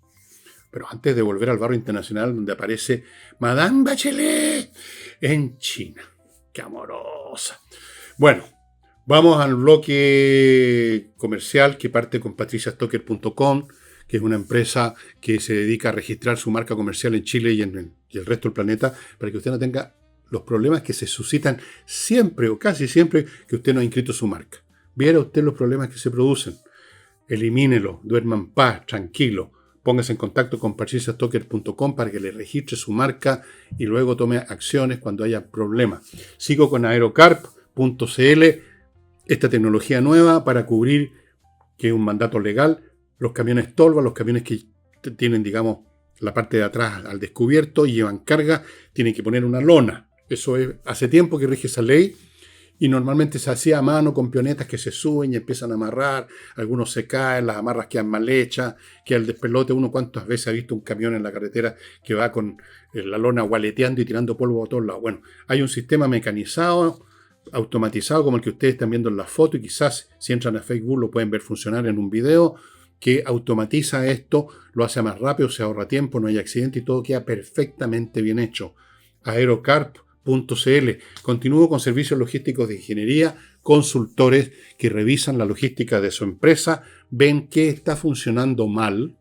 pero antes de volver al barrio internacional donde aparece Madame Bachelet en China. ¡Qué amorosa! Bueno, vamos al bloque comercial que parte con patriciastocker.com, que es una empresa que se dedica a registrar su marca comercial en Chile y en el resto del planeta para que usted no tenga los problemas que se suscitan siempre o casi siempre que usted no ha inscrito su marca. Viera usted los problemas que se producen. Elimínelo, duerma en paz, tranquilo. Póngase en contacto con patriciastocker.com para que le registre su marca y luego tome acciones cuando haya problemas. Sigo con aerocarp.cl, esta tecnología nueva para cubrir, que es un mandato legal, los camiones tolva, los camiones que tienen, digamos, la parte de atrás al descubierto y llevan carga, tienen que poner una lona. Eso es, hace tiempo que rige esa ley. Y normalmente se hacía a mano con pionetas que se suben y empiezan a amarrar, algunos se caen, las amarras quedan mal hechas, queda el despelote. Uno cuántas veces ha visto un camión en la carretera que va con la lona gualeteando y tirando polvo a todos lados. Bueno, hay un sistema mecanizado, automatizado como el que ustedes están viendo en la foto y quizás si entran a Facebook lo pueden ver funcionar en un video que automatiza esto, lo hace más rápido, se ahorra tiempo, no hay accidente y todo queda perfectamente bien hecho. Aerocarp.cl. Continúo con servicios logísticos de ingeniería, consultores que revisan la logística de su empresa, ven qué está funcionando mal,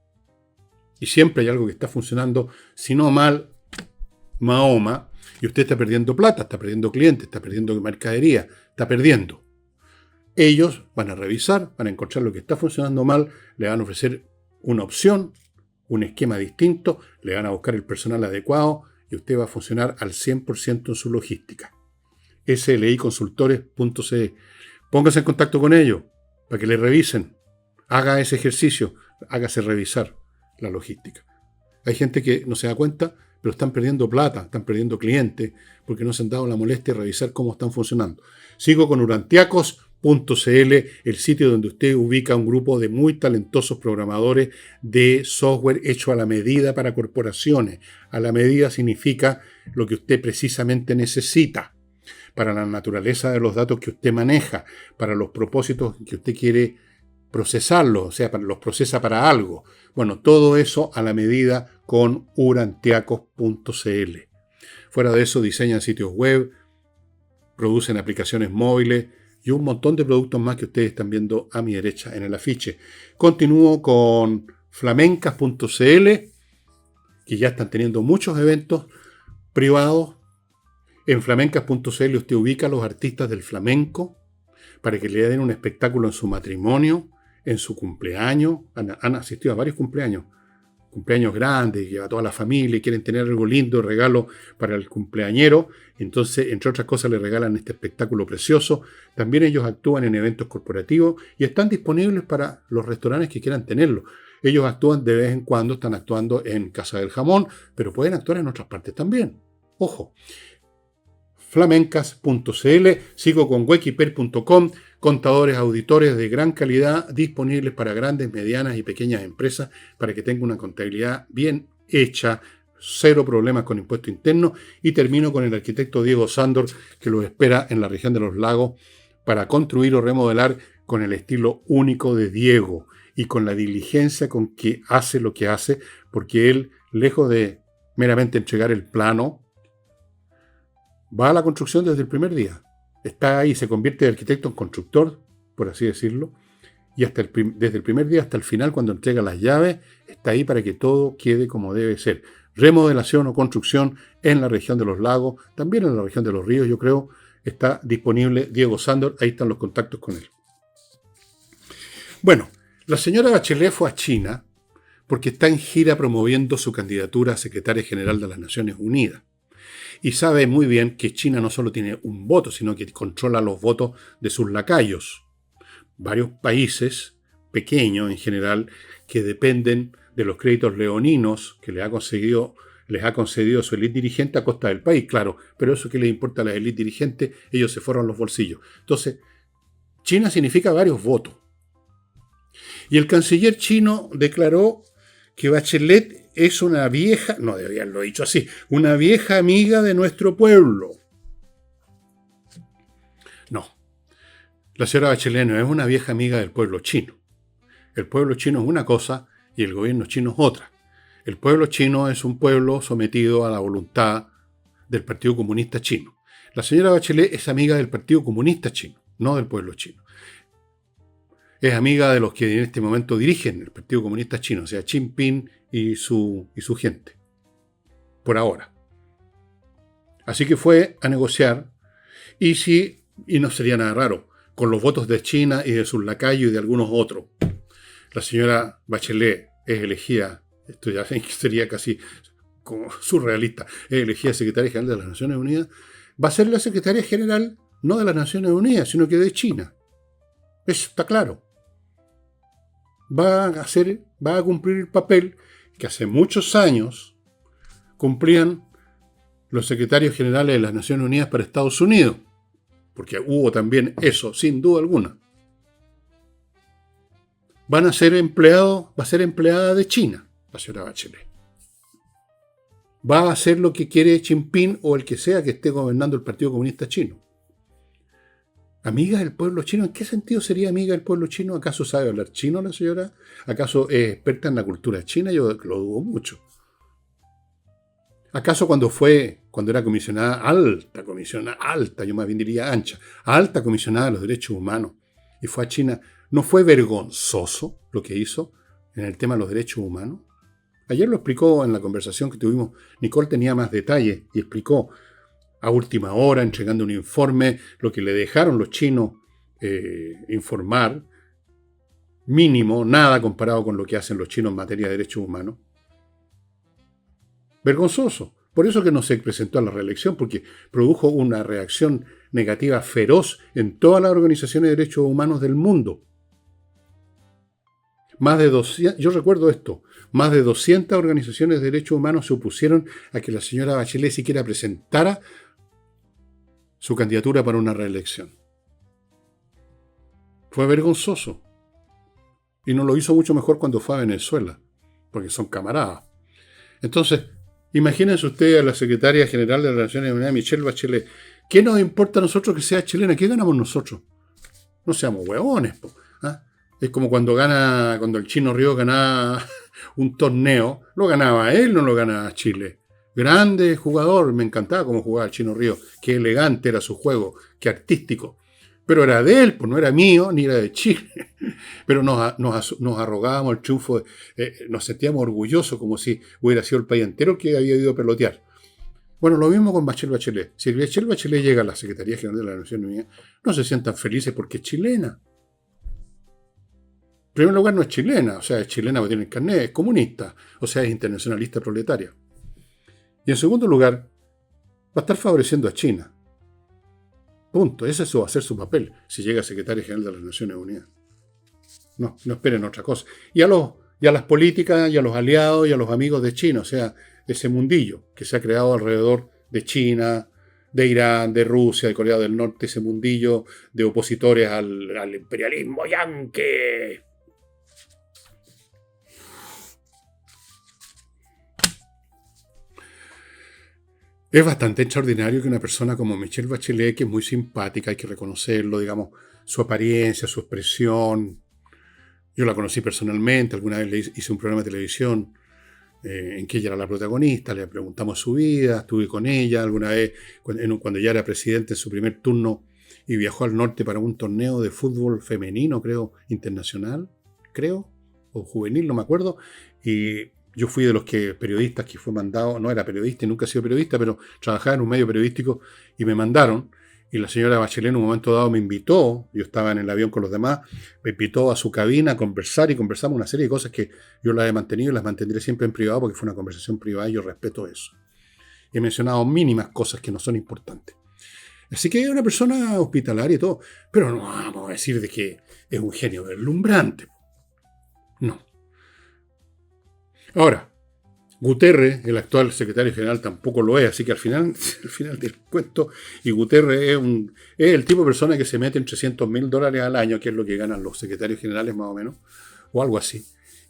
y siempre hay algo que está funcionando, si no mal, Mahoma, y usted está perdiendo plata, está perdiendo clientes, está perdiendo mercadería, está perdiendo. Ellos van a revisar, van a encontrar lo que está funcionando mal, le van a ofrecer una opción, un esquema distinto, le van a buscar el personal adecuado, y usted va a funcionar al 100% en su logística. sliconsultores.cl. Póngase en contacto con ellos para que le revisen. Haga ese ejercicio, hágase revisar la logística. Hay gente que no se da cuenta, pero están perdiendo plata, están perdiendo clientes, porque no se han dado la molestia de revisar cómo están funcionando. Sigo con urantiacos.cl, el sitio donde usted ubica un grupo de muy talentosos programadores de software hecho a la medida para corporaciones. A la medida significa lo que usted precisamente necesita para la naturaleza de los datos que usted maneja, para los propósitos que usted quiere procesarlos, o sea, los procesa para algo. Bueno, todo eso a la medida con urantiacos.cl. Fuera de eso, diseñan sitios web, producen aplicaciones móviles, y un montón de productos más que ustedes están viendo a mi derecha en el afiche. Continúo con flamencas.cl, que ya están teniendo muchos eventos privados. En flamencas.cl usted ubica a los artistas del flamenco para que le den un espectáculo en su matrimonio, en su cumpleaños. Han asistido a varios cumpleaños grandes, lleva a toda la familia y quieren tener algo lindo, regalo para el cumpleañero. Entonces, entre otras cosas, le regalan este espectáculo precioso. También ellos actúan en eventos corporativos y están disponibles para los restaurantes que quieran tenerlo. Ellos actúan de vez en cuando, están actuando en Casa del Jamón, pero pueden actuar en otras partes también. Ojo. Flamencas.cl, sigo con wekiper.com, contadores auditores de gran calidad disponibles para grandes, medianas y pequeñas empresas para que tenga una contabilidad bien hecha, cero problemas con impuesto interno. Y termino con el arquitecto Diego Sándor, que lo espera en la región de los lagos para construir o remodelar con el estilo único de Diego y con la diligencia con que hace lo que hace, porque él, lejos de meramente entregar el plano, va a la construcción desde el primer día. Está ahí, se convierte de arquitecto en constructor, por así decirlo, y desde el primer día hasta el final, cuando entrega las llaves, está ahí para que todo quede como debe ser. Remodelación o construcción en la región de los lagos, también en la región de los ríos, yo creo, está disponible Diego Sándor, ahí están los contactos con él. Bueno, la señora Bachelet fue a China porque está en gira promoviendo su candidatura a secretaria general de las Naciones Unidas. Y sabe muy bien que China no solo tiene un voto, sino que controla los votos de sus lacayos. Varios países, pequeños en general, que dependen de los créditos leoninos que les ha concedido su élite dirigente a costa del país, claro, pero eso que les importa a la élite dirigente, ellos se forran los bolsillos. Entonces, China significa varios votos. Y el canciller chino declaró que Bachelet es una vieja, no debería haberlo dicho así, una vieja amiga de nuestro pueblo. No, la señora Bachelet no es una vieja amiga del pueblo chino. El pueblo chino es una cosa y el gobierno chino es otra. El pueblo chino es un pueblo sometido a la voluntad del Partido Comunista Chino. La señora Bachelet es amiga del Partido Comunista Chino, no del pueblo chino. Es amiga de los que en este momento dirigen el Partido Comunista Chino, o sea, Xi Jinping y su gente, por ahora. Así que fue a negociar, y no sería nada raro, con los votos de China y de sus lacayos y de algunos otros. La señora Bachelet es elegida, esto ya sería casi como surrealista, es elegida secretaria general de las Naciones Unidas, va a ser la secretaria general no de las Naciones Unidas, sino que de China. Eso está claro. Va a cumplir el papel que hace muchos años cumplían los secretarios generales de las Naciones Unidas para Estados Unidos, porque hubo también eso, sin duda alguna. Va a ser empleada de China, la señora Bachelet. Va a hacer lo que quiere Xi Jinping o el que sea que esté gobernando el Partido Comunista Chino. ¿Amiga del pueblo chino? ¿En qué sentido sería amiga del pueblo chino? ¿Acaso sabe hablar chino la señora? ¿Acaso es experta en la cultura china? Yo lo dudo mucho. ¿Acaso cuando era comisionada alta, yo más bien diría ancha, alta comisionada de los derechos humanos, y fue a China, no fue vergonzoso lo que hizo en el tema de los derechos humanos? Ayer lo explicó en la conversación que tuvimos, Nicole tenía más detalles y explicó a última hora, entregando un informe, lo que le dejaron los chinos informar, mínimo, nada comparado con lo que hacen los chinos en materia de derechos humanos. Vergonzoso. Por eso que no se presentó a la reelección, porque produjo una reacción negativa feroz en todas las organizaciones de derechos humanos del mundo. Yo recuerdo esto, más de 200 organizaciones de derechos humanos se opusieron a que la señora Bachelet siquiera presentara su candidatura para una reelección. Fue vergonzoso. Y no lo hizo mucho mejor cuando fue a Venezuela, porque son camaradas. Entonces, imagínense ustedes a la secretaria general de las Naciones Unidas, Michelle Bachelet. ¿Qué nos importa a nosotros que sea chilena? ¿Qué ganamos nosotros? No seamos huevones, ¿ah? Es como cuando el Chino Río ganaba un torneo, lo ganaba él, no lo ganaba Chile. Grande jugador, me encantaba cómo jugaba el Chino Río, qué elegante era su juego, qué artístico. Pero era de él, pues no era mío, ni era de Chile. Pero nos arrogábamos el triunfo, nos sentíamos orgullosos como si hubiera sido el país entero que había ido a pelotear. Bueno, lo mismo con Bachelet. Si Bachelet llega a la Secretaría General de la Nación Unida, no se sientan felices porque es chilena. En primer lugar, no es chilena, o sea, es chilena porque tiene el carnet, es comunista, o sea, es internacionalista proletaria. Y en segundo lugar, va a estar favoreciendo a China. Punto. Ese va a ser su papel si llega a Secretario General de las Naciones Unidas. No esperen otra cosa. Y a las políticas, y a los aliados, y a los amigos de China, o sea, ese mundillo que se ha creado alrededor de China, de Irán, de Rusia, de Corea del Norte, ese mundillo de opositores al imperialismo yanqui. Es bastante extraordinario que una persona como Michelle Bachelet, que es muy simpática, hay que reconocerlo, digamos, su apariencia, su expresión. Yo la conocí personalmente, alguna vez le hice un programa de televisión en que ella era la protagonista, le preguntamos su vida, estuve con ella alguna vez cuando ya era presidente en su primer turno y viajó al norte para un torneo de fútbol femenino, creo, internacional, o juvenil, no me acuerdo, y yo fui de los periodistas que fue mandado, no era periodista y nunca he sido periodista, pero trabajaba en un medio periodístico y me mandaron. Y la señora Bachelet en un momento dado me invitó, yo estaba en el avión con los demás, me invitó a su cabina a conversar y conversamos una serie de cosas que yo las he mantenido y las mantendré siempre en privado porque fue una conversación privada y yo respeto eso. He mencionado mínimas cosas que no son importantes. Así que es una persona hospitalaria y todo, pero no vamos a decir de que es un genio deslumbrante. No. Ahora, Guterres, el actual secretario general, tampoco lo es, así que al final del cuento, y Guterres es el tipo de persona que se mete en $300.000 al año, que es lo que ganan los secretarios generales más o menos, o algo así,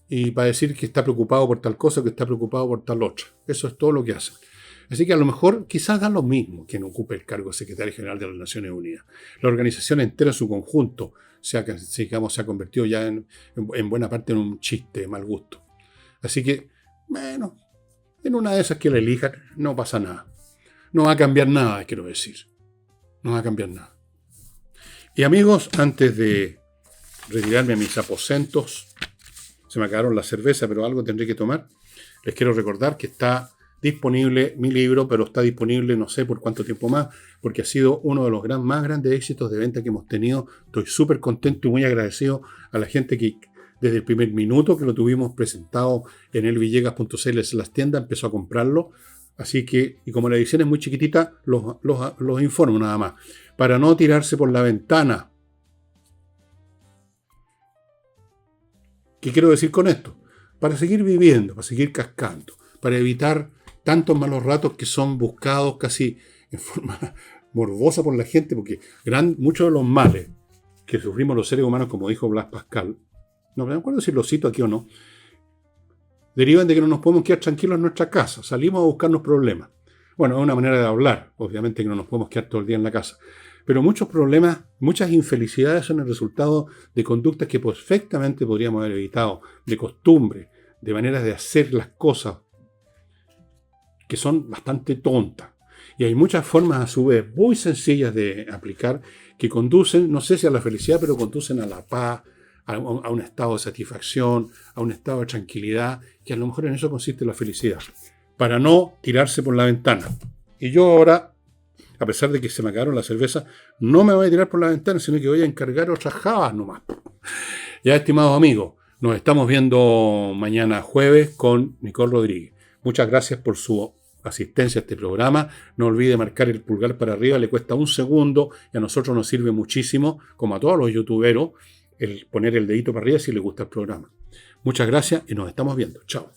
y para decir que está preocupado por tal cosa, que está preocupado por tal otra. Eso es todo lo que hacen. Así que a lo mejor quizás da lo mismo quien ocupe el cargo de secretario general de las Naciones Unidas. La organización entera en su conjunto se ha convertido ya en buena parte en un chiste de mal gusto. Así que, bueno, en una de esas que la elijan, no pasa nada. No va a cambiar nada, quiero decir. No va a cambiar nada. Y amigos, antes de retirarme a mis aposentos, se me acabaron la cerveza, pero algo tendré que tomar. Les quiero recordar que está disponible mi libro, pero está disponible no sé por cuánto tiempo más, porque ha sido uno de los más grandes éxitos de venta que hemos tenido. Estoy súper contento y muy agradecido a la gente que desde el primer minuto que lo tuvimos presentado en elvillegas.cl las tiendas, empezó a comprarlo. Así que, y como la edición es muy chiquitita, los informo nada más. Para no tirarse por la ventana. ¿Qué quiero decir con esto? Para seguir viviendo, para seguir cascando, para evitar tantos malos ratos que son buscados casi en forma morbosa por la gente, porque muchos de los males que sufrimos los seres humanos, como dijo Blas Pascal, no me acuerdo si lo cito aquí o no, derivan de que no nos podemos quedar tranquilos en nuestra casa. Salimos a buscarnos problemas. Bueno, es una manera de hablar. Obviamente que no nos podemos quedar todo el día en la casa. Pero muchos problemas, muchas infelicidades son el resultado de conductas que perfectamente podríamos haber evitado, de costumbre, de maneras de hacer las cosas que son bastante tontas. Y hay muchas formas a su vez muy sencillas de aplicar que conducen, no sé si a la felicidad, pero conducen a la paz, a un estado de satisfacción, a un estado de tranquilidad, que a lo mejor en eso consiste la felicidad, para no tirarse por la ventana. Y yo ahora, a pesar de que se me acabaron la cerveza, no me voy a tirar por la ventana, sino que voy a encargar otras jabas nomás. Ya, estimados amigos, nos estamos viendo mañana jueves con Nicole Rodríguez. Muchas gracias por su asistencia a este programa. No olvide marcar el pulgar para arriba, le cuesta 1 segundo y a nosotros nos sirve muchísimo, como a todos los youtuberos, el poner el dedito para arriba si les gusta el programa. Muchas gracias y nos estamos viendo. Chao.